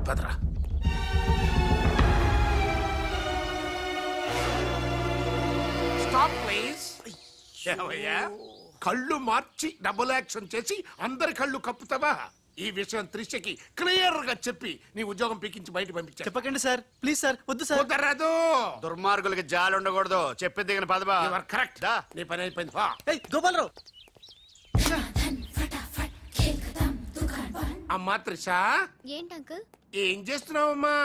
Padara. Stop please. కళ్ళు మార్చి double action చేసి అందరి కళ్ళు కప్పుతావా? ఈ విషయం త్రిషకి క్లియర్ గా చెప్పి నీ ఉద్యోగం పీకించి బయట పంపించా. చెప్పకండి సార్, ప్లీజ్ సార్. వద్దు సార్. కుదరదు. దుర్మార్గులకి జాలి ఉండకూడదు. చెప్పి దిగిన పదబా. కరెక్ట్. నీ పని అయిపోయింది. గోపాలరావు. అమ్మా త్రిష. ఏంటి అంకుల్? ఏం చేస్తున్నావమ్మా?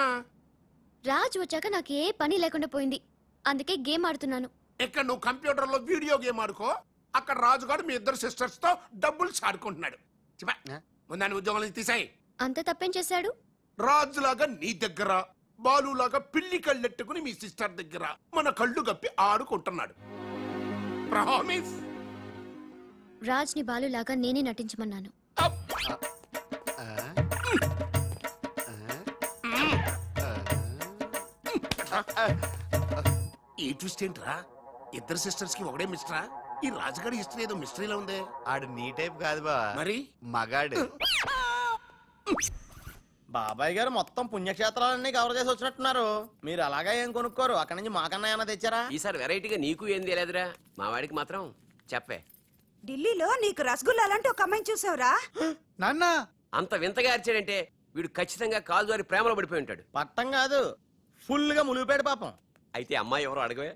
రాజు వచ్చాక నాకు ఏ పని లేకుండా పోయింది, అందుకే గేమ్ ఆడుతున్నాను. ఇక్కడ నువ్వు కంప్యూటర్ లో వీడియో గేమ్ ఆడుకో, అక్కడ రాజుగాడు మీ ఇద్దరు సిస్టర్స్ తో డబ్బులు ఆడుకుంటున్నాడు. ముందాన్ని ఉద్యోగం తీసాయి. అంత తప్పేం చేశాడు? రాజులాగా నీ దగ్గర, బాలులాగా పిల్లి కళ్ళెట్టుకుని మీ సిస్టర్ దగ్గర మన కళ్ళు గప్పి ఆడుకుంటున్నాడు. ప్రామిస్. రాజ్ ని బాలులాగా నేనే నటించమన్నాను. ఈ ట్విస్ట్ ఏంట్రా? ఇద్దరు సిస్టర్స్ కి ఒకడే మిస్టరా? ఈ రాజుగాడి హిస్టరీ ఏదో మిస్టరీలో ఉందే. ఆడు నీ టైప్ కాదు బా, మరి మగాడు. బాబాయ్ గారు మొత్తం పుణ్యక్షేత్రాలన్నీ కవర్ చేసి వచ్చినట్టున్నారు. మీరు అలాగా ఏం కొనుక్కోరు? అక్కడి నుంచి మాకన్నా ఏమైనా తెచ్చారా? ఈసారి వెరైటీగా నీకు ఏం తెలియదురా, మా వాడికి మాత్రం చెప్పే. ఢిల్లీలో నీకు రసగుల్లా లాంటి ఒక అమ్మాయిని చూసావురా? నాన్న అంత వింతగా అరిచాడంటే వీడు ఖచ్చితంగా కాలు జారి ప్రేమలో పడిపోయి ఉంటాడు. పట్టం కాదు, ఫుల్ గా ములిగిపోయాడు పాపం. అయితే అమ్మాయి ఎవరో అడగవే.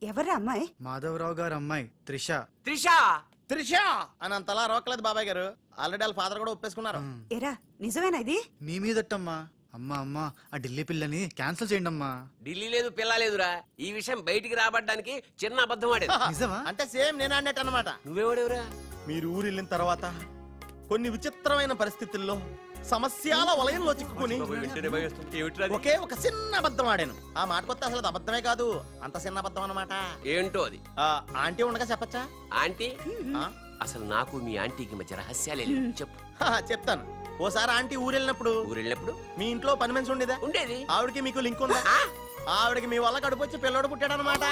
ఎవరా అమ్మాయి? మాధవరావు గారు అమ్మాయి త్రిష. త్రిష త్రిష అని అంతలా రోకలేదు బాబాయ్ గారు. ఆల్రెడీ వాళ్ళ ఫాదర్ కూడా ఒప్పేసుకున్నారు. ఏరా నిజమేనా ఇది? నీ మీదట్టమ్మా. అమ్మా అమ్మా, ఆ ఢిల్లీ పిల్లని క్యాన్సిల్ చేయండి అమ్మా. ఢిల్లీ లేదు పిల్ల లేదురా, ఈ విషయం బయటికి రాబడ్డానికి చిన్న అబద్ధం ఆడేది. నిజమా? అంటే సేమ్ నేను అన్నట్టు అనమాట. నువ్వేవాడేవురా? మీరు ఊరు వెళ్ళిన తర్వాత కొన్ని విచిత్రమైన పరిస్థితుల్లో సమస్యల వలయంలో చిక్కుకుని ఒకే ఒక చిన్న అబద్ధం ఆడాను. ఆ మాట కొత్త అసలు అబద్ధమే కాదు, అంత చిన్న అబద్ధం అన్నమాట. ఏంటో అది? ఆంటీ ఉండగా చెప్పచ్చా? ఆంటీ? అసలు నాకు మీ ఆంటీకి మధ్య రహస్యాలే చెప్పు. చెప్తాను. ఓసారి ఆంటీ ఊరెళ్ళినప్పుడు మీ ఇంట్లో పని మనిషి ఉండేదా? ఉండేది. ఆవిడకి మీకు లింక్ ఉందా? ఆవిడకి మీ వల్ల కడుపు వచ్చి పిల్లడు పుట్టాడు అనమాట.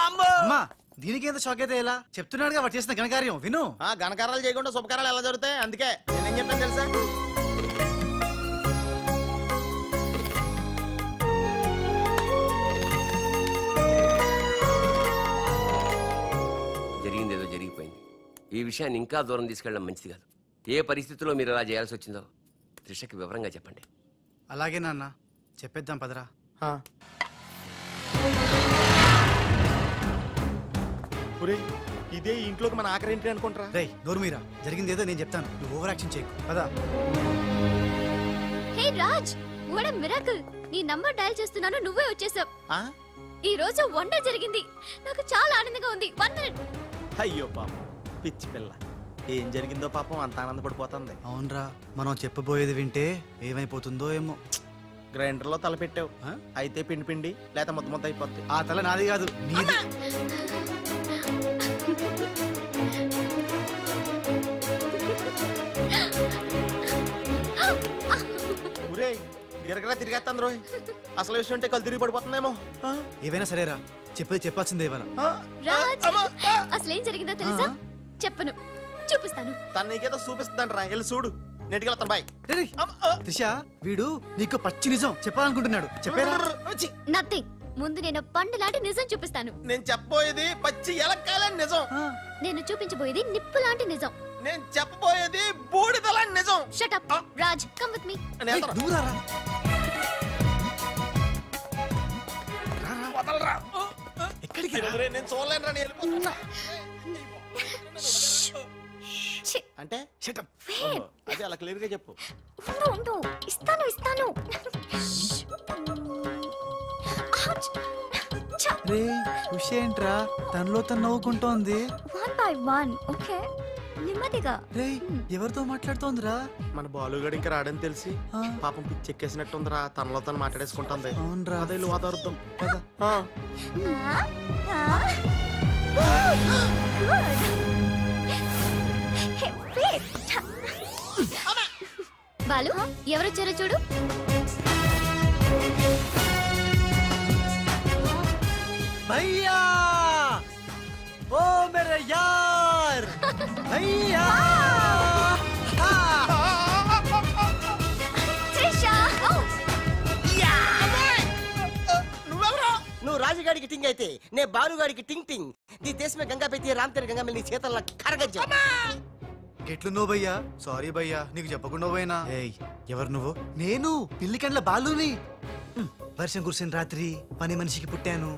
అమ్మా దీనికి ఎంత షాక్ అయితే ఎలా? చెప్తున్నాడుగా వాడు చేసిన ఘనకార్యం విను. ఘనకారాలు చేయకుండా శుభకారాలు ఎలా జరుగుతాయి? అందుకే నేనేం చెప్పాను తెలుసా? జరిగిందేదో జరిగిపోయింది. ఈ విషయాన్ని ఇంకా దూరం తీసుకెళ్ళడం మంచిది కాదు. ఏ పరిస్థితుల్లో మీరు అలా చేయాల్సి వచ్చిందో త్రిషకి వివరంగా చెప్పండి. అలాగే నాన్న, చెప్పేద్దాం పదరా. ఇదే ఇంట్లోకి మన ఆఖరి ఏంటి అనుకుంటారా? రేయ్ నోర్మీరా, జరిగింది ఏదో నేను చెప్తాను, నువ్వు ఓవర్ యాక్షన్ చేయకు. పదా. హే రాజ్, వాట్ ఎ మిరాకిల్. నీ నంబర్ డయల్ చేస్తున్నాను, నువ్వే వచ్చేసావ్. ఈ రోజు వండర్ జరిగింది, నాకు చాలా ఆనందంగా ఉంది. 1 మినిట్. అయ్యో పాపం పిచ్చి పిల్ల, ఏం జరిగిందో పాపం అంత ఆనందపడిపోతుంది. అవునరా, మనం చెప్పబోయేది వింటే ఏమైపోతుందో ఏమో. గ్రైండర్ లో తల పెట్టావు, అయితే పిండి పిండి లేక ముద్ద ముద్ద అయిపోద్ది. ఆ తల నాది కాదు, నీది. గిరగరా తిరిగేస్తాను రోయ్. అసలు విషయం అంటే కళ్ళు తిరిగి పడిపోతుందేమో. ఏవైనా సరేరా, చెప్పేది చెప్పాల్సిందే ఇవాళ. అసలేం జరిగిందో తెలుసా? చెప్పను, చూపిస్తాను. తను నీకేదో చూపిస్తుందంటరా, వెళ్ళి చూడు. నెట్టుకెళ్తాను బాయ్. త్రిష, వీడు నీకు పచ్చి నిజం చెప్పాలనుకుంటున్నాడు. చెప్పేరా? నథింగ్. ముందు నేను పండు లాంటి నిజం చూపిస్తాను. నేను చెప్పబోయేది పచ్చి ఎలక్కాలని నిజం. నేను చూపించబోయేది నిప్పు లాంటి నిజం. నేను చెప్పబోయేది బూడిద లాంటి నిజం. Shut up Raj, come with me. ఎక్కడికి? నేను చూడలేను రా, నేను వెళ్ళిపోతున్నా. అంటే అదే అలా క్లియర్ గా చెప్పు. ఇస్తాను ఇస్తాను. ఏంట్రా తనలో తను నవ్వుకుంటోంది? 1 by 1. ఓకే, నెమ్మదిగా. ఎవరితో మాట్లాడుతోందిరా? మన బాలుగాడు ఇంకా రాడని తెలిసి పాపం పిచ్చి ఎక్కేసినట్టుందిరా, తనలో తను మాట్లాడేసుకుంటుంది. అవునరా, అదే వాదార్థం. బాలు, ఎవరొచ్చారో చూడు. భయ్యా, ఓ మేరే యార్ భయ్యా. త్రిషా, గాడికి టింగ్ అయితే నే బాలుగాడికి టింగ్ టింగ్ నీ దేశ మే గంగా పెట్టి రామ్ తెర గంగా నీ చేతల్లో కరగజ్జా ఎట్లున్నావు భయ్యా? సారీ భయ్యా, నీకు చెప్పకుండా పోయినా. ఏయ్, ఎవరు నువ్వు? నేను పిల్లికండ్ల బాలుని. వర్షం కురిసిన రాత్రి పని మనిషికి పుట్టాను.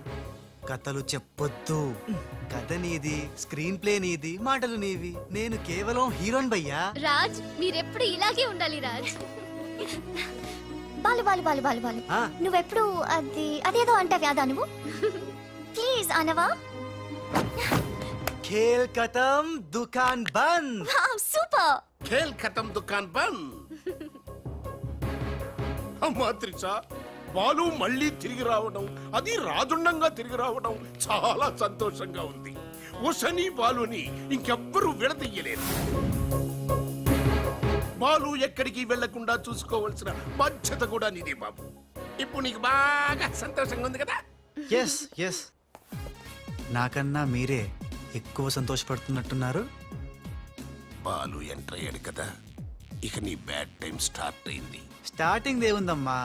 కథలు చెప్పొద్దు. కథ నీది, స్క్రీన్ ప్లే నీది, మాటలు నీవి. నేను కేవలం హీరోన్ భయ్యా. రాజ్ మీరెప్పుడు ఇలాగే ఉండాలి రాజ్. బాలు బాలు బాలు బాలు బాలు నువ్వెప్పుడు అదేదో అంటావు యాదా నువ్వు ప్లీజ్ అనవా खेल खत्म दुकान बंद. సూపర్ ఖేల్ ఖతం దుకాన్ బంద్. అమ్మా త్రిష, బాలు మళ్ళీ తిరిగి రావడం, అది రాజుండంగా తిరిగి రావడం చాలా సంతోషంగా ఉంది. ఉషని బాలుని ఇంకెవ్వరూ విడదీయలేరు. బాలు ఎక్కడికి వెళ్లకుండా చూసుకోవాల్సిన బాధ్యత కూడా నీదే బాబు. ఇప్పుడు నీకు బాగా సంతోషంగా ఉంది కదా? ఎస్ ఎస్, నాకన్నా మీరే ఎక్కువ సంతోషపడుతున్నట్టున్నారు. బాలు ఎంటర్ అయ్యాడు కదా, ఇక నీ బ్యాడ్ టైం స్టార్ట్ అయింది. స్టార్టింగ్ దేవుందమ్మా,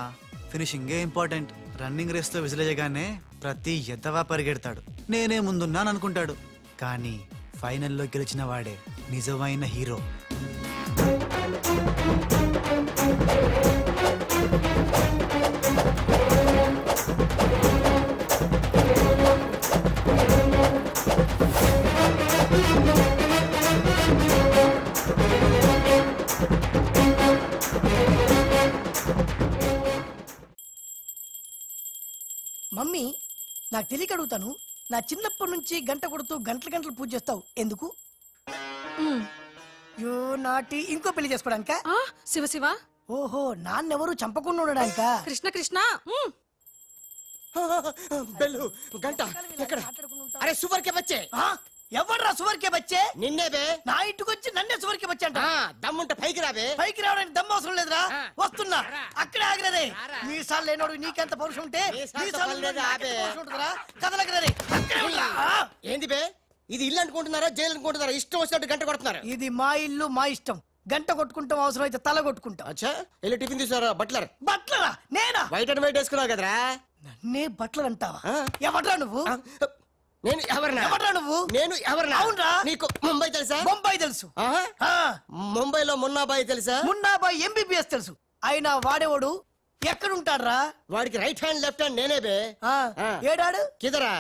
ఫినిషింగే ఇంపార్టెంట్. రన్నింగ్ రేస్ తో విసిలేయగానే ప్రతి ఎద్దవా పరిగెడతాడు, నేనే ముందున్నాను అనుకుంటాడు. కానీ ఫైనల్లో గెలిచిన వాడే నిజమైన హీరో. మమ్మీ, నాకు తెలియక అడుగుతాను, నా చిన్నప్పటి నుంచి గంట కొడుతూ గంటలు గంటలు పూజ చేస్తావు ఎందుకు? యో నాటి ఇంకో పెళ్లి చేసుకోవడానికా? శివ శివ. ఓహో, నాన్నెవరు చంపకుండా ఉండడానికా? కృష్ణ కృష్ణ. బెల్లు గంట ఎక్కడ? అరే సువర్ కే బచ్చే. ఎవర్రా సువర్ కే బచ్చే? నిన్నే బే. నా ఇంటికి వచ్చి నన్నే సువర్ కే బచ్చే అంట. దమ్ముంటే పైకి రాబే. పైకి రావడానికి దమ్ము అవసరం లేదురా, వస్తున్నా. అక్కడే ఆగిరే. నీ సార్లు లేనోడు నీకెంత పౌరుషం ఉంటే ఏంది బే? ఇది ఇల్లు అనుకుంటున్నారా జైలు అనుకుంటున్నారా? ఇష్టం వచ్చినట్టు గంట కొడుతున్నారు. ఇది మా ఇల్లు, మా ఇష్టం. గంట కొట్టుకుంటాం, అవసరం అయితే తల కొట్టుకుంటాం. అచ్చా, వెళ్ళి టిఫిన్ తీసుకురా. బట్లర్. బట్లరా? నేనా? వైట్ అండ్ వైట్ వేసుకున్నావు కదరా. నన్నే బట్లర్ అంటావా? ఎవడ్రా నువ్వు? నేను ఎవరినా? ఎవడ్రా నువ్వు? నేను ఎవరినా? అవునరా? నీకు ముంబై తెలుసా? ముంబై తెలుసు. ముంబైలో మున్నాబాయి తెలుసా? మున్నాబాయి ఎంబీబీఎస్ తెలుసు. అయినా వాడేవాడు ఎక్కడుంటాడ్రా? వాడికి రైట్ హ్యాండ్ లెఫ్ట్ హ్యాండ్ నేనే బే. ఏడాడు కిదరా?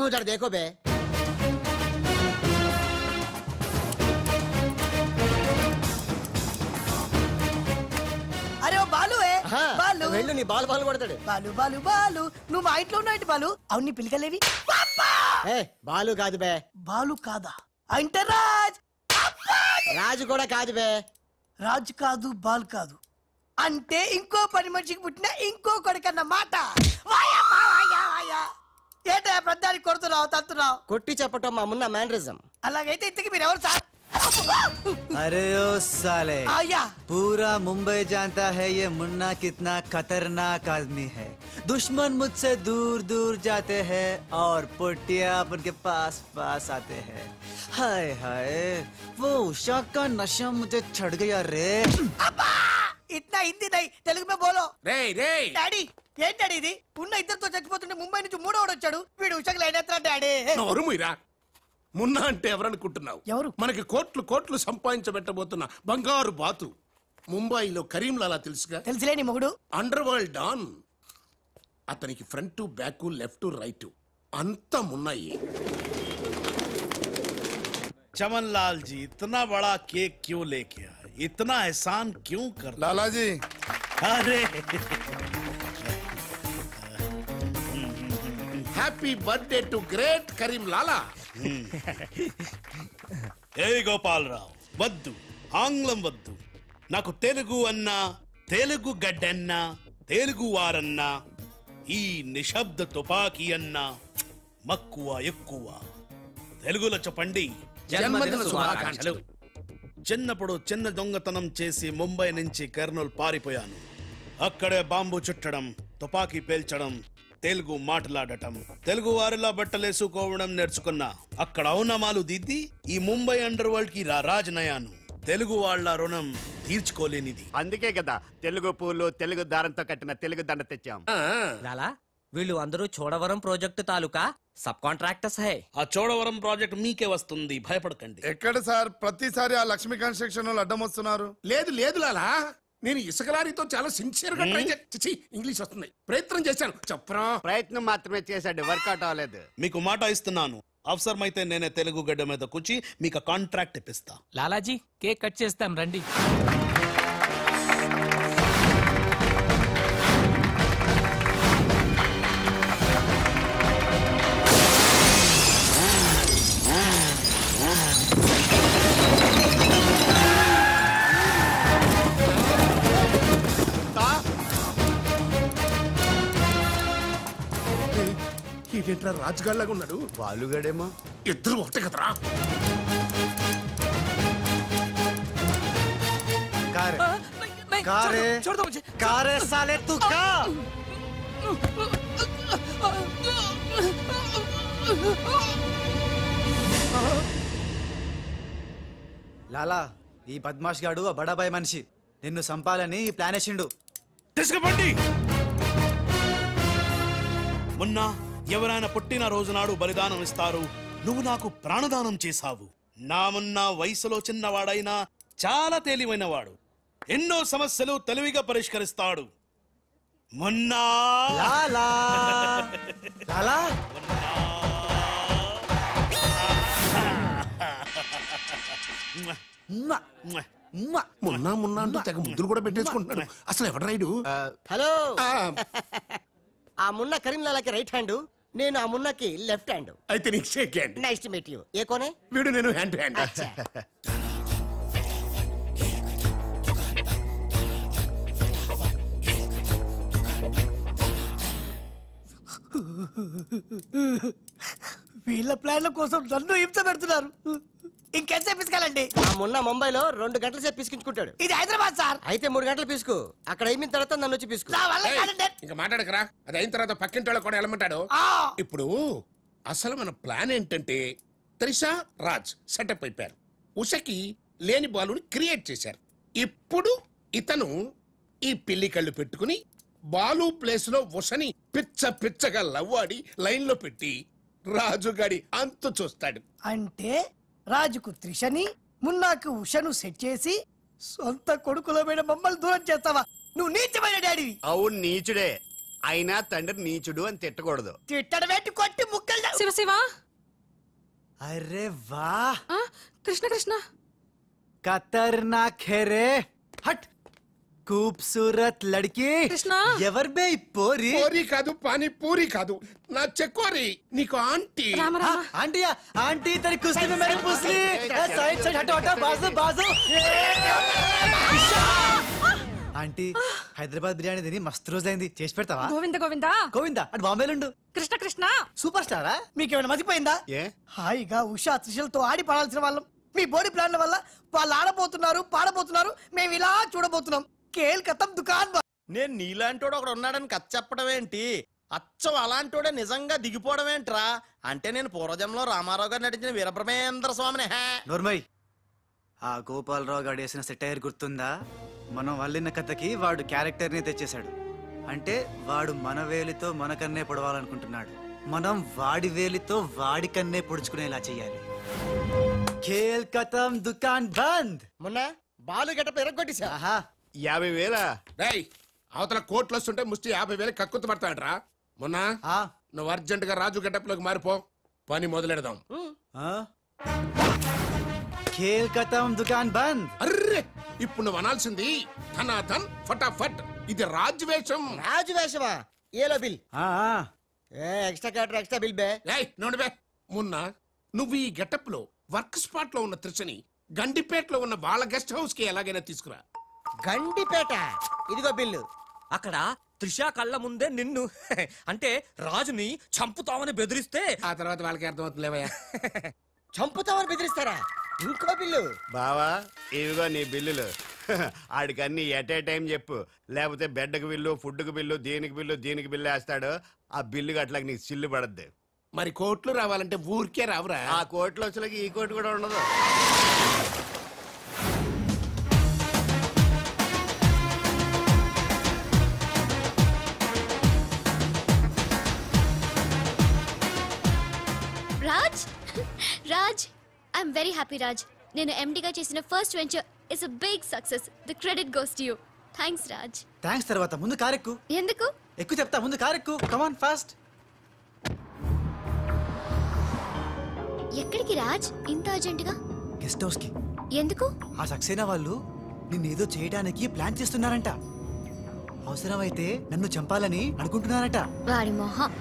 ఉదర్ దేకో బే. అరే ఓ బాలువే. బాలు వెళ్ళు, నీ బాలు బాలు కొడతాడు. బాలు బాలు బాలు, నువ్వు మా ఇంట్లో ఉన్నావు బాలు? అవును, నీ పిల్లకలేవి? బాలు కాదు బే. బాలు కాదా? అంటే రాజ్. రాజు కూడా కాదు బే. రాజు కాదు, బాల్ కాదు అంటే ఇంకో పని మనిషికి పుట్టిన ఇంకో కొడుకన్న మాట. ఏంటా ప్రధానికి కొడుతున్నావు, తత్తున్నావు? కొట్టి చెప్పటం మా మున్న మేనరిజం. అలాగైతే ఇంతకి మీరు ఎవరు సార్? अरे ओ साले, पूरा मुंबई जानता है ये मुन्ना कितना खतरनाक आदमी है. दुश्मन मुझसे दूर दूर जाते हैं और पुटिया उनके पास पास आते हैं. हाय हाय, वो उषा का नशा मुझे चढ़ गया रे. ఇట్లా హిందీ నై, తెలుగు మే బోలో. డాడీ ఏంటడి ఇది? ఉన్న ఇద్దరితో చచ్చిపోతుంటే ముంబై నుంచి మూడోడు వచ్చాడు. వీడు ఉషకు లైన్ ఎత్తరా డాడీ? నోరుముయిరా. మున్నా అంటే ఎవరనుకుంటున్నావు? ఎవరు? మనకి కోట్లు కోట్లు సంపాదించబెట్టబోతున్న బంగారు బాతు. ముంబైలో కరీంలాలా తెలుసుగా? తెలుసులేని మొగుడు. Under world don. అతనికి ఫ్రంట్ బ్యాక్ లెఫ్ట్ రైట్ అంతా మున్నాయి. चमन लाल जी, इतना बड़ा केक क्यों लेके आए? इतना एहसान क्यों कर? लाला जी, अरे happy birthday to great Karim Lala. ఏ గోపాలరావు వద్దు, ఆంగ్లం వద్దు. నాకు తెలుగు అన్నా, తెలుగు గడ్డన్నా, తెలుగు వారన్నా, ఈ నిశ్శబ్ద తుపాకీ అన్నా మక్కువ ఎక్కువ. తెలుగులో చెప్పండి. జన్మదిన శుభాకాంక్షలు. చిన్నప్పుడు చిన్న దొంగతనం చేసి ముంబై నుంచి కర్నూలు పారిపోయాను. అక్కడే బాంబు చుట్టడం, తుపాకీ పేల్చడం, తెలుగు మాట్లాడటం, తెలుగు వారిలా బట్టలేసుకోవడం నేర్చుకున్నా. అక్కడ ఔనమాలు దిద్ది ఈ ముంబై అండర్ వరల్డ్ కి రాజనయాను. తెలుగు వాళ్ళ రుణం తీర్చుకోలేనిది. అందుకే కదా తెలుగు పూలు తెలుగు దారంతో కట్టిన తెలుగు దండ తెచ్చాం. లాలా, వీళ్ళు అందరూ చోడవరం ప్రాజెక్టు తాలూకా సబ్ కాంట్రాక్టర్స్ హై. ఆ చోడవరం ప్రాజెక్ట్ మీకే వస్తుంది, భయపడకండి. ఎక్కడ సార్ ప్రతిసారి ఆ లక్ష్మీ కన్స్ట్రక్షన్ వాళ్ళు అడ్డం వస్తున్నారు? లేదు లాలా, నేను ఇసుక లారీతో చాలా సిన్సియర్ గా ట్రై చేసి ఇంగ్లీష్ వస్తుంది ప్రయత్నం చేశాను. చెప్పరా? ప్రయత్నం మాత్రమే చేశాడు, వర్కౌట్ అవ్వలేదు. మీకు మాట ఇస్తున్నాను, అవసరమైతే నేనే తెలుగు గడ్డ మీద కూర్చి మీకు కాంట్రాక్ట్ ఇప్పిస్తా. లాలాజీ కేక్ కట్ చేస్తాం రండి. ఏంట్రా రాజుగాళ్ళగా ఉన్నాడు? బాలుగాడేమో. ఇద్దరు ఒకటే కదరా. कारे साले तू का లాలా ఈ బద్మాష్ గాడు ఆ బడాబాయ్ మనిషి నిన్ను సంపాలని ఈ ప్లాన్ వేసిండు. తీసుకుపండి. మొన్న ఎవరైనా పుట్టిన రోజు నాడు బలిదానం ఇస్తారు, నువ్వు నాకు ప్రాణదానం చేశావు. నా మొన్న వయసులో చిన్నవాడైనా చాలా తేలివైన వాడు, ఎన్నో సమస్యలు తెలివిగా పరిష్కరిస్తాడు. మొన్న లాలా లాలా మొన్న అంటూ తెగ ముద్దులు కూడా పెట్టేసుకుంటున్నాడు. అసలు ఎవడు రైడు? హలో, ఆ మున్న కరీంలాలాకి రైట్ హ్యాండ్, నేను ఆ మున్నకి లెఫ్ట్ హ్యాండ్. అయితే నీకు shake hand. Nice to meet you. ఏ కోనే? వీడు నేను హ్యాండ్ టు హ్యాండ్. వీళ్ళ ప్లాన్ల కోసం నన్ను హింస పెడుతున్నారు. ఇంకెంతసేపు పిసుకాలండి? ఆ మున్న ముంబైలో 2 గంటల సేపు పిసుకుంటాడు. ఇది హైదరాబాద్ సార్. అయితే 3 గంటలు పిసుకు. అక్కడ అయిన తర్వాత నన్ను వచ్చి పిసుకు. ఇంకా మాట్లాడకరా. అది అయిన తర్వాత పక్కింటి వాళ్ళు కూడా వెళ్ళమంటాడు. ఇప్పుడు అసలు మన ప్లాన్ ఏంటంటే, త్రిషా రాజ్ సెటప్ అయిపోయారు. ఉషకి లేని బాలుని క్రియేట్ చేశారు. ఇప్పుడు ఇతను ఈ పిల్లి కళ్ళు పెట్టుకుని బాలు ప్లేస్ లో ఉషని పిచ్చగా లవ్వాడి లైన్ లో పెట్టి రాజుగాడి అంతు చూస్తాడు. అంటే రాజుకు త్రిషని, మున్నాకు ఉషను సెట్ చేసి సొంత కొడుకులమైన మమ్మల్ని దూరం చేస్తావా? నువ్వు నీచమైన డాడీవి. అవును నీచుడే, అయినా తండ్రి నీచుడు అని తిట్టకూడదు. తిట్టడమేంటి, కొట్టి ముక్కలు. శివ శివ, అరే వాహ్, కృష్ణ కృష్ణ, ఖతర్నాక్ है रे. हट, खूबसूरत लड़की. కృష్ణ, ఎవర్ బే పోరి? పోరి కాదు, పానీ పూరి కాదు, నా చెక్కోరి. నీకు ఆంటీ. ఆంటీయా? ఆంటీ तेरी कुश्ती में मेरी पुसली. साइड साइड हटो हटो, बाजू बाजू. ఆంటీ, హైదరాబాద్ బిర్యానీ తిని మస్తు రోజైంది, చేసి పెడతావా? గోవింద గోవింద గోవింద అటు బాంబేలుండు. కృష్ణ కృష్ణ, సూపర్ స్టారా? మీకేమైనా మతిపోయిందా? హాయిగా ఉషా త్రిషలతో ఆడి పడాల్సిన వాళ్ళం మీ బోడీ ప్లాన్ల వల్ల వాళ్ళు ఆడబోతున్నారు, పాడబోతున్నారు, మేము ఇలా చూడబోతున్నాం. కేల్ కథం దుకాన్. నేను నీలాంటోడు ఒకడు ఉన్నాడని కథ చెప్పడమేంటి, అచ్చం అలాంటోడే నిజంగా దిగిపోవడమేంట్రా? అంటే నేను పూర్వజంలో రామారావు గారు నటించిన వీరబ్రహ్మేంద్ర స్వామిని. నోర్మయ్, ఆ గోపాలరావు గారు వేసిన సెటైర్ గుర్తుందా? మనం వల్లిన కథకి వాడు క్యారెక్టర్ ని తెచ్చేశాడు. అంటే వాడు మన వేలితో మన కన్నే పొడవాలనుకుంటున్నాడు, మనం వాడి వేలితో వాడి కన్నే పొడుచుకునేలా చెయ్యాలి. ఖేల్ ఖతం, దుకాన్ బంద్. మొన్న బాలు గెటప్ ఎరగొట్టేశా. 50,000. రేయ్, అవతల కోట్లు వస్తుంటే ముష్టి 50,000 కక్కుతు పడతాడరా. మొన్న నువ్వు అర్జెంట్ గా రాజు గెటప్ లోకి మారిపో, పని మొదలెడదాం. ఖేల్ ఖతం, దుకాన్ బంద్. అర్రే, ఇప్పుడు నువ్వు అనాల్సింది ధనాధన్ ఫటాఫట్. ఇది రాజు వేషం. రాజు వేషమా? ఏలో బిల్. ఎక్స్ట్రా క్యాటర్ ఎక్స్ట్రా బిల్ బే. నోడు బే. మొన్న నువ్వు ఈ గెటప్ లో వర్క్ స్పాట్ లో ఉన్న త్రిషని గండిపేటలో ఉన్న వాళ్ళ గెస్ట్ హౌస్ కి ఎలాగైనా తీసుకురా. గండిపేట? ఇదిగో బిల్లు. అక్కడ త్రిషా కళ్ళ ముందే నిన్ను అంటే రాజుని చంపుతామని బెదిరిస్తే ఆ తర్వాత వాళ్ళకి అర్థమవుతుందిలేవయ్యా. చంపుతామని బెదిరిస్తారా? ఇంకో బిల్లు. బావా, ఇవిగో నీ బిల్లులు. ఆడికి అన్ని ఎట్ ఏ టైం చెప్పు, లేకపోతే బెడ్కి బిల్లు, ఫుడ్కి బిల్లు, దీనికి బిల్లు వేస్తాడు. ఆ బిల్లు అట్లాగ నీకు సిల్లు పడద్దు. మరి కోట్లు రావాలంటే ఊరికే రావురా. ఆ కోట్లు వచ్చేలాగా ఈ కోట్లు కూడా ఉండదు. I'm very happy Raj. నేను ఎండిగా చేసిన first venture is a big success. The credit goes to you. Thanks Raj. Thanks తర్వాత ముందు కారెక్కు. ఎందుకు? ఎక్కువ చెప్తా, ముందు కారెక్కు. Come on fast. ఎక్కడికి రాజ్ ఇంత అర్జెంట్ గా? గెస్ట్ హౌస్ కి. ఎందుకు? ఆ సక్సేనా వాళ్ళు నిన్నేదో చేయడానికి ప్లాన్ చేస్తున్నారంట. అవసరమైతే నన్ను చంపాలని అనుకుంటున్నారట. వాడి మొహం.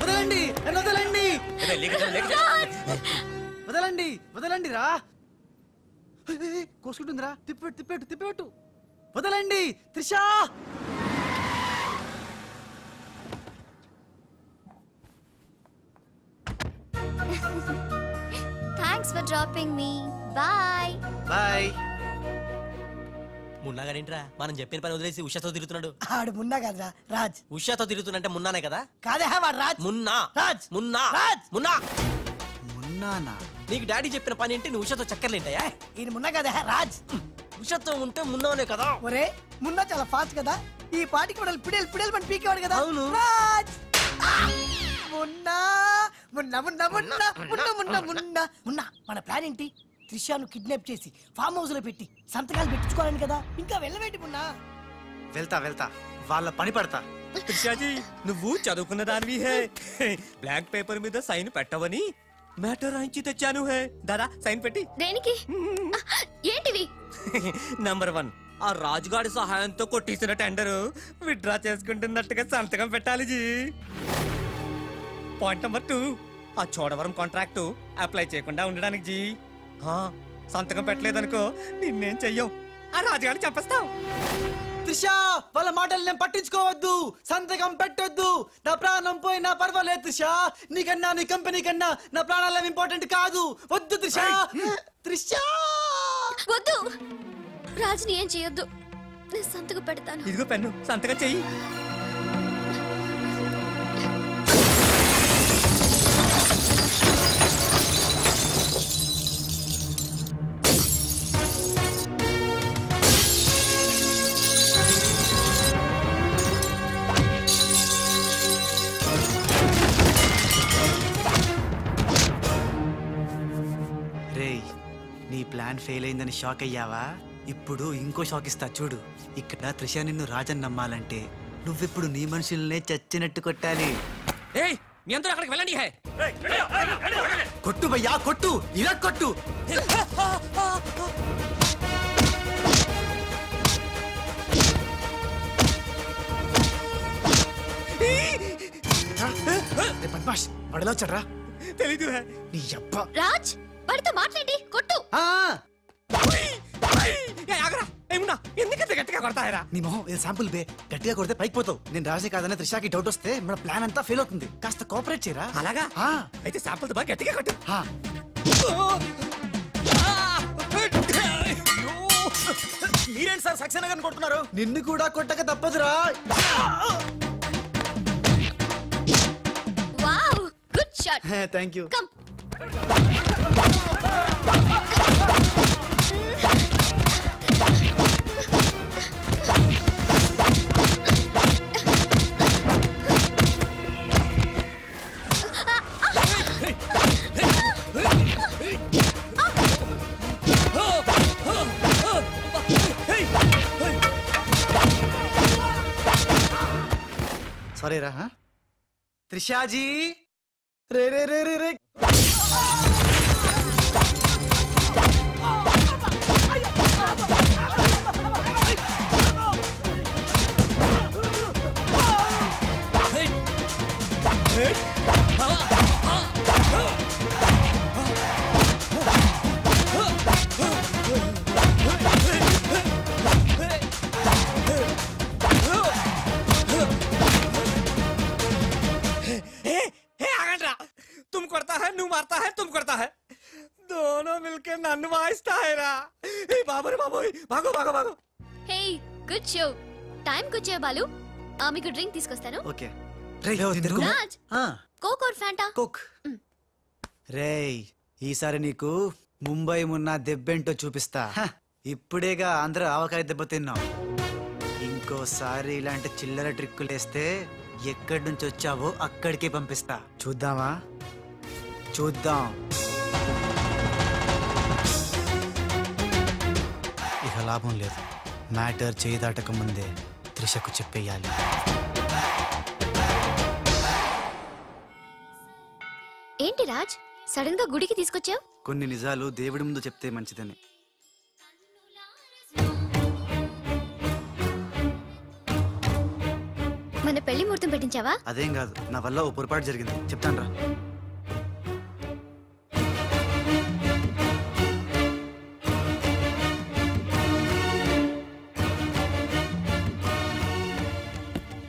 వదలండి, వదలండి, వదలండి, వదలండి రా. కోసుకుంటుందిరా. తిప్పెట్టు, తిప్పెట్టు, తిప్పెట్టు. వదలండి Trisha. Thanks for dropping me. Bye bye. మున్నాగానేంట్రా మనం చెప్పిన పని వదిలేసి ఉషాతో తిరుగుతున్నాడు? ఆడు మున్నా కాదురా రాజ్. ఉషాతో తిరుగుతున్నంటే మున్నానే కదా? కాదే వాడు రాజ్. మున్నా రాజ్. మున్నా రాజ్. మున్నా. మున్నానా? నీకు డాడీ చెప్పిన పని ఏంటి? నువ్వు ఉషాతో చక్కర్లేంటాయా? ఈయన మున్నా కాదే రాజ్. ఉషాతో ఉంటే మున్నానే కదా? ఒరే మున్నా చాలా ఫాస్ట్ కదా, ఈ పాటికి మనల్ని పిడేలు పిడేలు మన పీకేవాడు కదా. అవును. రాజ్. మున్నా మున్నా మున్నా మున్నా మున్నా మున్నా మున్నా మున్నా. మన ప్లాన్ ఏంటి? త్రిషాను కిడ్నాప్ చేసి ఫామ్ హౌస్ లో పెట్టి సంతకాలు పెట్టించుకోవాలని కదా. ఇంకా వెళ్ళవేంటి మున్నా? వెళ్తా వెళ్తా, వాళ్ళ పని పడతా. త్రిషాజీ నువ్వు చదువుకున్న దానివి హే. బ్లాంక్ పేపర్ మీద సైన్ పెట్టవని మ్యాటర్ రాయించి తెచ్చాను హే. దాదా సైన్ పెట్టి. దేనికి? ఏంటివి? నంబర్ 1, ఆ రాజుగాడి సహాయంతో కొట్టేసిన టెండర్ విత్డ్రా చేసుకుంటున్నట్టుగా సంతకం పెట్టాలి జీ. పాయింట్ నంబర్ 2, ఆ చోడవరం కాంట్రాక్టు అప్లై చేయకుండా ఉండడానికి జీ. సంతకం పెట్టలేదనుకో నిన్నేం చెయ్యం, ఆ రాజుగాడిని చంపేస్తాం. త్రిషా వాళ్ళ మాటలు నేను పట్టించుకోవద్దు, సంతకం పెట్టొద్దు. నా ప్రాణం పోయినా పర్వాలేదు త్రిషా. నీకన్నా నీ కంపెనీ కన్నా నా ప్రాణాలు ఇంపార్టెంట్ కాదు. వద్దు త్రిషా. త్రిషా వద్దు. రాజుని ఏం చేయొద్దు. నేను సంతకం పెడతాను. ఇదిగో పెన్ను, సంతకం చెయ్యి. నీ ప్లాన్ ఫెయిల్ అయిందని షాక్ అయ్యావా? ఇప్పుడు ఇంకో షాక్ ఇస్తా చూడు. ఇక్కడ త్రిష నిన్ను రాజన్ నమ్మాలంటే నువ్విప్పుడు నీ మనుషుల్నే చచ్చినట్టు కొట్టాలి. మీ అందరూ అక్కడికి వెళ్ళండి. కొట్టు భయ్యా, కొట్టు, ఇలా కొట్టు. బద్మాష్ వాడలా వచ్చాడ్రా? తెలీదు నీ అబ్బా. రాజ్ వాడితో మాట్లాడి కొట్టు. ఎందుకంత గట్టిగా కొడతాయరా? నీ మొహం ఇది శాంపుల్ బే. గట్టిగా కొడితే పైకి పోతావు. నేను రాజే కాదనే త్రిషాకి డౌట్ వస్తే మన ప్లాన్ అంతా ఫెయిల్ అవుతుంది. కాస్త కోఆపరేట్ చేయరా. అలాగా? అయితే శాంపుల్ తో బాగా గట్టిగా కొట్టు. మీరేంటి సార్ సక్సేనా గారిని కొట్టున్నారు? నిన్ను కూడా కొట్టక తప్పదురా. Wow good shot. Thank you. Come. Sorry రా. త్రిషాజీ రే రే రే రే రే. तुम करता है, नू मारता బాబోయ్ బాబోయ్ బాగో బాగో బాగో. Hey good show. టైం కు వచ్చే బాలు. మీకు డ్రింక్ తీసుకొస్తాను. Okay Raj coke or Fanta? Coke. రేయ్ ఈసారి నీకు ముంబై మున్నా దెబ్బేంటో చూపిస్తా. ఇప్పుడేగా ఆంధ్ర ఆవకాయ దెబ్బ తిన్నావు. ఇంకోసారి ఇలాంటి చిల్లర ట్రిక్కులేస్తే ఎక్కడి నుంచి వచ్చావో అక్కడికే పంపిస్తా. చూద్దామా? చూద్దాం. ఇక లాభం లేదు. మ్యాటర్ చేయి దాటక ముందే త్రిషకు చెప్పేయాలి. ఏంటి రాజ్ సడన్ గా గుడికి తీసుకొచ్చావు? కొన్ని నిజాలు దేవుడి ముందు చెప్తే మంచిదని. మన పెళ్లి ముహూర్తం పెట్టించావా? అదేం కాదు, నా వల్ల ఓ పొరపాటు జరిగింది, చెప్తాను రా.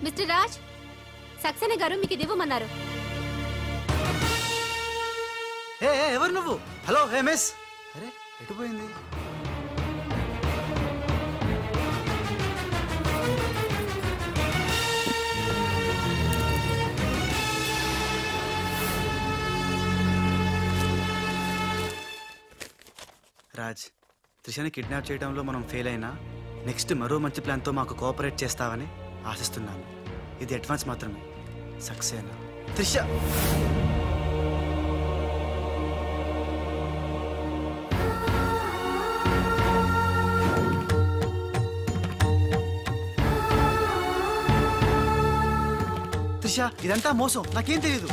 మిస్టర్ రాజ్, సక్సేనా గారు మీకు ఇది ఇవ్వమన్నారు. ఎవరు నువ్వు? Hello hey miss. అరే ఎటు పోయింది? రాజ్, త్రిషని కిడ్నాప్ చేయడంలో మనం ఫెయిల్ అయినా నెక్స్ట్ మరో మంచి ప్లాన్తో మాకు కోఆపరేట్ చేస్తావని ఆశిస్తున్నాను. ఇది అడ్వాన్స్ మాత్రమే. సక్సేనా త్రిష. త్రిష ఇదంతా మోసం, నాకేం తెలియదు.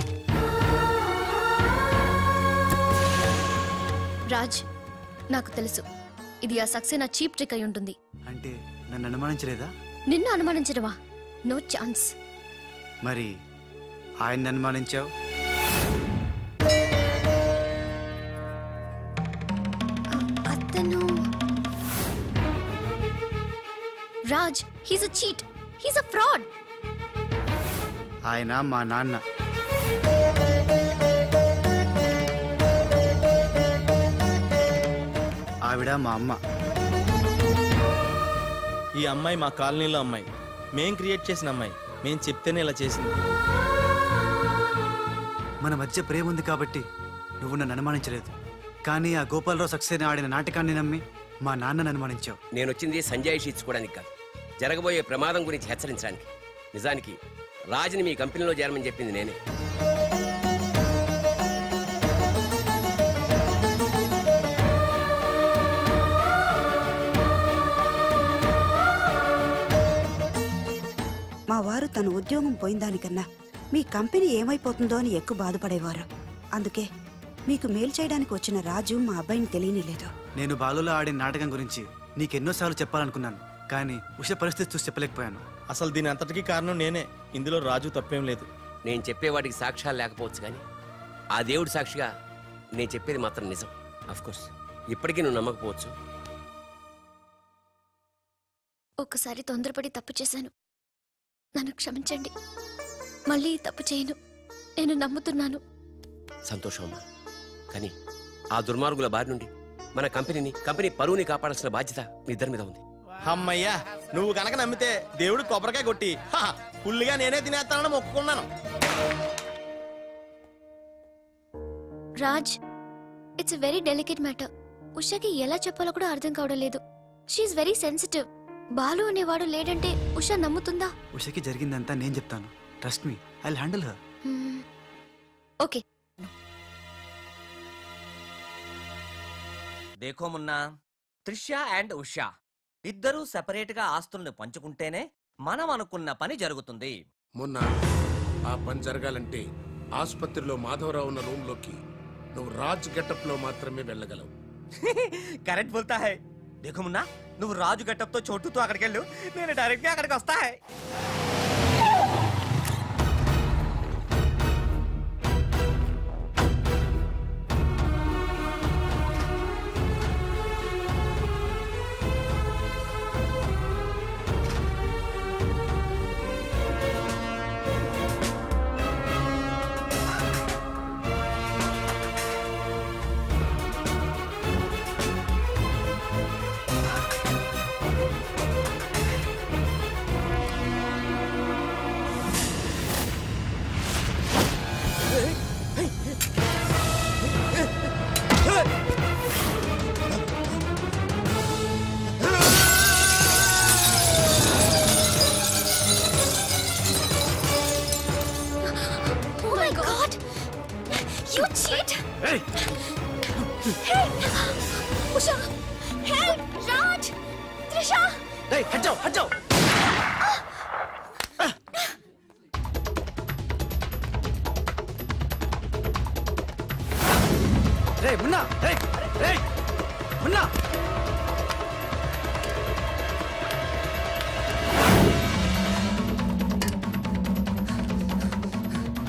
రాజ్ నాకు తెలుసు ఇది ఆ సక్సేనా చీప్ ట్రిక్ అయి ఉంటుంది. అంటే నన్ను అనుమానించలేదా? నిన్ను అనుమానించడమా? No chance. మరి ఆయన్ని అనుమానించావు? అతను Raj, he's a cheat, he's a fraud. ఆయన మా నాన్న. ఆవిడ మా అమ్మ. ఈ అమ్మాయి మా కాలనీలో అమ్మాయి. మేం క్రియేట్ చేసిన అమ్మాయి. మేం చెప్తేనే ఇలా చేసింది. మన మధ్య ప్రేమ ఉంది కాబట్టి నువ్వు నన్ను అనుమానించలేదు. కానీ ఆ గోపాలరావు సక్సేనా ఆడిన నాటకాన్ని నమ్మి మా నాన్నను అనుమానించావు. నేను వచ్చింది సంజయ్ ఇచ్చుకోవడానికి కాదు, జరగబోయే ప్రమాదం గురించి హెచ్చరించడానికి. నిజానికి రాజుని మీ కంపెనీలో చేరమని చెప్పింది నేనే. మా వారు తన ఉద్యోగం పోయిన దానికన్నా మీ కంపెనీ ఏమైపోతుందో అని ఎక్కువ బాధపడేవారు. అందుకే మీకు మేలు చేయడానికి వచ్చిన రాజు మా అబ్బాయిని తెలియనిలేదు. నేను బాలులో ఆడిన నాటకం గురించి నీకెన్నోసార్లు చెప్పాలనుకున్నాను, కానీ ఉష పరిస్థితి చూసి చెప్పలేకపోయాను. అసలు దీని అంతటికీ కారణం నేనే. ఇందులో రాజు తప్పేం లేదు. నేను చెప్పేవాడికి సాక్ష్యాలు లేకపోవచ్చు, కానీ ఆ దేవుడి సాక్షిగా నేను చెప్పేది మాత్రం నిజం. అఫ్కోర్స్ ఇప్పటికీ నువ్వు నమ్మకపోవచ్చు. ఒక్కసారి తొందరపడి తప్పు చేశాను, నన్ను క్షమించండి. మళ్ళీ తప్పు చేయను, నేను నమ్ముతున్నాను. సంతోషం అమ్మా, కానీ ఆ దుర్మార్గుల బారి నుండి మన కంపెనీ పరువుని కాపాడాల్సిన బాధ్యత మీ ఇద్దరి మీద ఉంది. అమ్మయ్యా, నువ్వు కనుక నమ్మితే దేవుడు కొబ్బరికాయ కొట్టి ఫుల్గా నేనే తినేస్తానని మొక్కుకున్నాను. Raj, it's a very delicate matter. ఉషకి ఎలా చెప్పాలో కూడా అర్థం కావడం లేదు. She is very sensitive. బాలు అనేవాడు లేడంటే ఉష నమ్ముతుందా? ఉషకి జరిగిందంతా నేను చెప్తాను. Trust me, I will handle her. Okay. దేఖో మున్నా, త్రిష అండ్ ఉషా ఇద్దరూ సెపరేట్ గా ఆస్తుల్ని పంచుకుంటేనే మనం అనుకున్న పని జరుగుతుంది. మొన్న ఆ పని జరగాలంటే ఆసుపత్రిలో మాధవరావు ఉన్న రూమ్ లోకి నువ్వు రాజ్ గెటప్ లో మాత్రమే వెళ్ళగలవు. కరెక్ట్ బోల్తా హై. దేఖో మున్నా, నువ్వు రాజు గెటప్ తో చోటుతో అక్కడికి వెళ్ళు, నేను డైరెక్ట్ గా అక్కడికి వస్తా హై. రే మున్నా రే రే మున్నా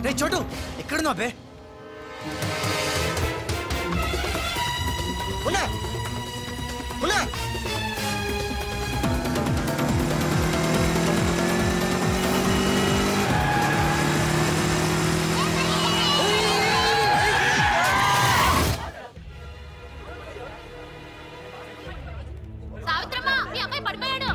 రే చోటు ఎక్కడున్నావు బే మున్నా మున్నా సావిత్రమ్మ మీ అమ్మాయి పడిపోయాడు.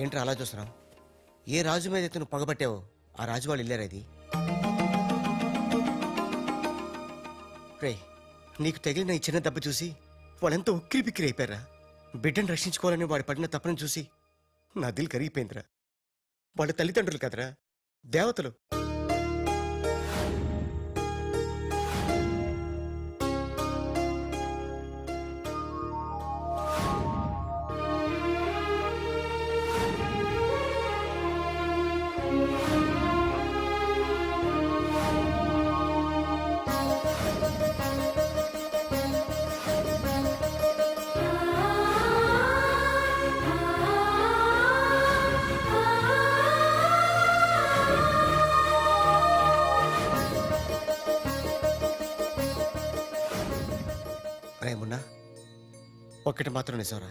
ఏంట్రా అలా చూస్తున్నావు? ఏ రాజు మీద అయితే నువ్వు పగబట్టావో ఆ రాజు వాళ్ళు ఇల్లారా ఇది? రే, నీకు తగిలిన ఈ చిన్న దెబ్బ చూసి వాళ్ళంతా ఉక్కిరి బిక్కిరి అయిపోయారా? బిడ్డను రక్షించుకోవాలని వాడు పడిన తప్పని చూసి నా దిల్ కరిగిపోయిందిరా. వాళ్ళ తల్లిదండ్రులు కదరా, దేవతలు. రేమున్నా, ఒక్కటి మాత్రం నిజంరా,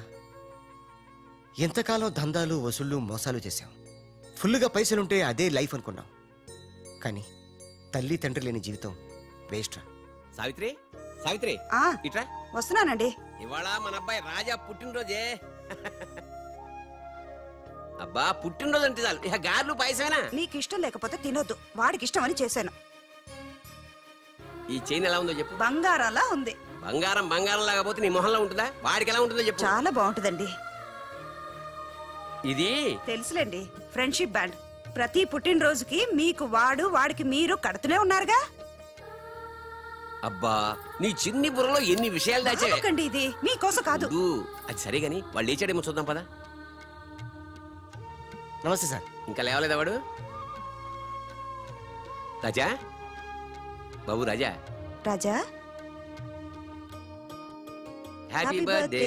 ఎంతకాలం దందాలు వసూళ్ళు మోసాలు చేశాం. ఫుల్గా పైసలుంటే అదే లైఫ్ అనుకున్నాం. కానీ తల్లి తండ్రి లేని జీవితం వేస్ట్ రా. సావిత్రి సావిత్రి ఇట్రా. వస్తున్నానండి. ఇవాళ మన అబ్బాయి రాజా పుట్టినరోజే. అబ్బా పుట్టినరోజు అంటే చాలు ఇక గార్లు పాయసమేనా? నీకు ఇష్టం లేకపోతే తినొద్దు, వాడికి ఇష్టం అని చేశాను. ఈ చైన్ ఎలా ఉందో చెప్పు. బంగారంలా ఉంది. బంగారం బంగారం లాగపోతే నీ మొహంలో ఉంటుందా? వాడికి ఎలా ఉంటుందో చెప్పు. చాలా బాగుంటుందండి. ఇది తెలుసులేండి, ఫ్రెండ్షిప్ బ్యాండ్. ప్రతి పుట్టినరోజుకి మీకు వాడు, వాడికి మీరు కడుతూనే ఉన్నారుగా. అబ్బా నీ చిన్ని బుర్రలో ఎన్ని విషయాలు దాచాకండి. ఇది మీకోసం కాదు. అది సరే గాని వాళ్ళు లేచాడేమో చూద్దాం పదా. నమస్తే సార్. ఇంకా లేవలేదా వాడు? రాజా బాబు రాజా. రాజా హ్యాపీ బర్త్డే.